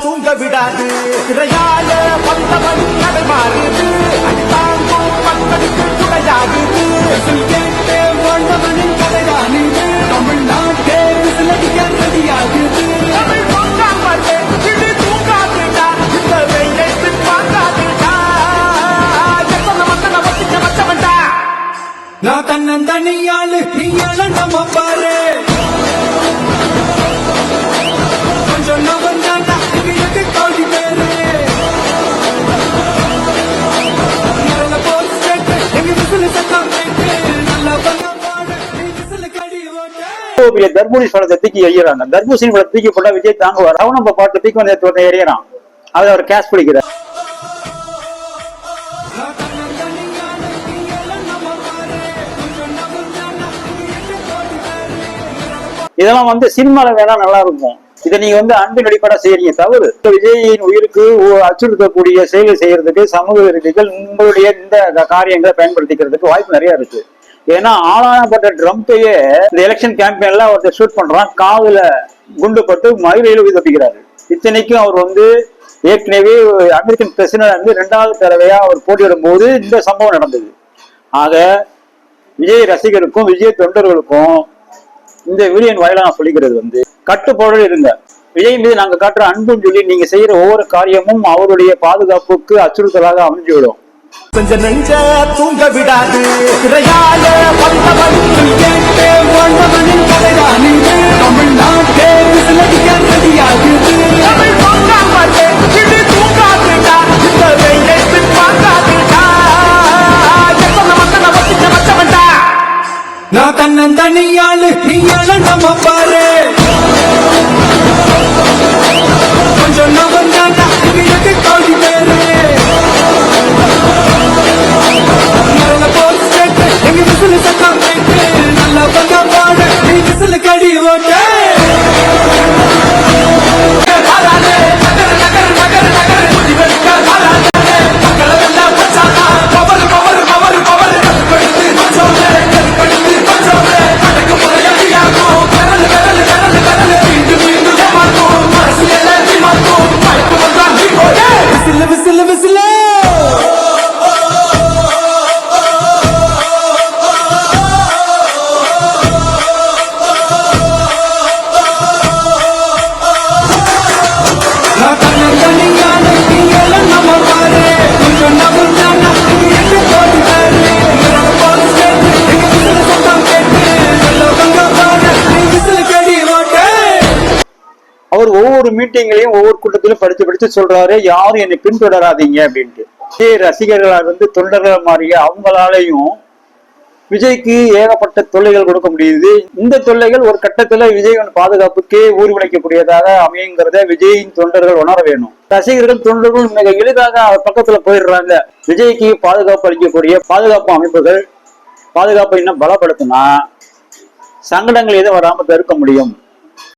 தூங்க விடாது திரையால வந்தவன் கடை மாறுது அடித்தாங்கும் மக்களுக்கு துணையாகுது கேட்டு வாழ்ந்தவனின் கதையானது தமிழ்நாட்டே விசிலடிக்க ரெடியாகுது தமிழ் பொங்காமல் இது தூங்காதுடா இந்த வெயிலை பார்க்காதுடா எத்தனை மத்தனை வசிக்க மத்தவன்டா நான் தன்னந்தனியாளு நீயால நம்ம பாரு தர்பூரி படத்தை தூக்கி எறியறாங்க. தர்பூசணி படத்தை தூக்கி போட்டா விஜய் தாங்குவார். அவன் நம்ம பாட்டு தூக்கி வந்து எறியறான். அதை அவர் கேஷ் பிடிக்கிறார். இதெல்லாம் வந்து சினிமால வேணா நல்லா இருக்கும். இதை நீங்க வந்து அன்பின் அடிப்படை செய்யறீங்க தவறு. விஜயின் உயிருக்கு அச்சுறுத்தக்கூடிய செயல் செய்யறதுக்கு சமூக விரோதிகள் உங்களுடைய இந்த காரியங்களை பயன்படுத்திக்கிறதுக்கு வாய்ப்பு நிறைய இருக்கு. ஏன்னா ஆளானப்பட்ட ட்ரம்ப்பையே இந்த எலெக்ஷன் கேம்பெயின்ல ஒருத்தர் ஷூட் பண்றான், காதுல குண்டு பட்டு மயிலையில உயிர் தப்பிக்கிறாரு. இத்தனைக்கும் அவர் வந்து ஏற்கனவே அமெரிக்கன் பிரசிடன்ட் வந்து 2வது தடவையா அவர் போட்டியிடும் போது இந்த சம்பவம் நடந்தது. ஆக விஜய் ரசிகருக்கும் விஜய் தொண்டர்களுக்கும் இந்த வீடியோன் வாயிலா நான் சொல்லிக்கிறது வந்து கட்டுப்பாடு இருங்க. விஜய் மீது நாங்க காட்டுற அன்புன்னு சொல்லி நீங்க செய்யற ஒவ்வொரு காரியமும் அவருடைய பாதுகாப்புக்கு அச்சுறுத்தலாக அமைஞ்சுவிடும். கொஞ்சம் நெஞ்ச தூங்க விடாது திரையால வந்தவன் கேட்டு வாழ்ந்தவனின் கதையானது தமிழ்நாட்டே விசிலடிக்க ரெடியாகுது தமிழ் பொங்காமல் இது தூங்காதுடா இந்த வெயிலை பார்க்காதுடா எத்தனை மத்தனை வசிக்க மத்தவன்டா நான் தன்னந்தனியாளு நீயால நம்ம பாரு கொஞ்சம் நவந்தாண்டா எனக்கு கோடி பேரு நல்லா பங்க பாடு நீ விசில் கடி ஓட்ட அவர் ஒவ்வொரு மீட்டிங்லையும் ஒவ்வொரு கூட்டத்திலும் படிச்சு சொல்றாரு, யாரும் என்னை பின்தொடராதீங்க அப்படின்ட்டு. விஜய் ரசிகர்களாக வந்து தொண்டர்கள் மாறிய அவங்களாலையும் விஜய்க்கு ஏகப்பட்ட தொல்லைகள் கொடுக்க முடியுது. இந்த தொல்லைகள் ஒரு கட்டத்துல விஜயின் பாதுகாப்புக்கே ஊர்வலிக்கக்கூடியதாக அமையுங்கிறத விஜயின் தொண்டர்கள் உணர வேணும். ரசிகர்கள் தொண்டர்கள் மிக எளிதாக அவர் பக்கத்துல போயிடுறாங்க. விஜய்க்கு பாதுகாப்பு அளிக்கக்கூடிய பாதுகாப்பு அமைப்புகள் பாதுகாப்பை இன்னும் பலப்படுத்தினா சங்கடங்கள் எதுவும் வராம தடுக்க முடியும்.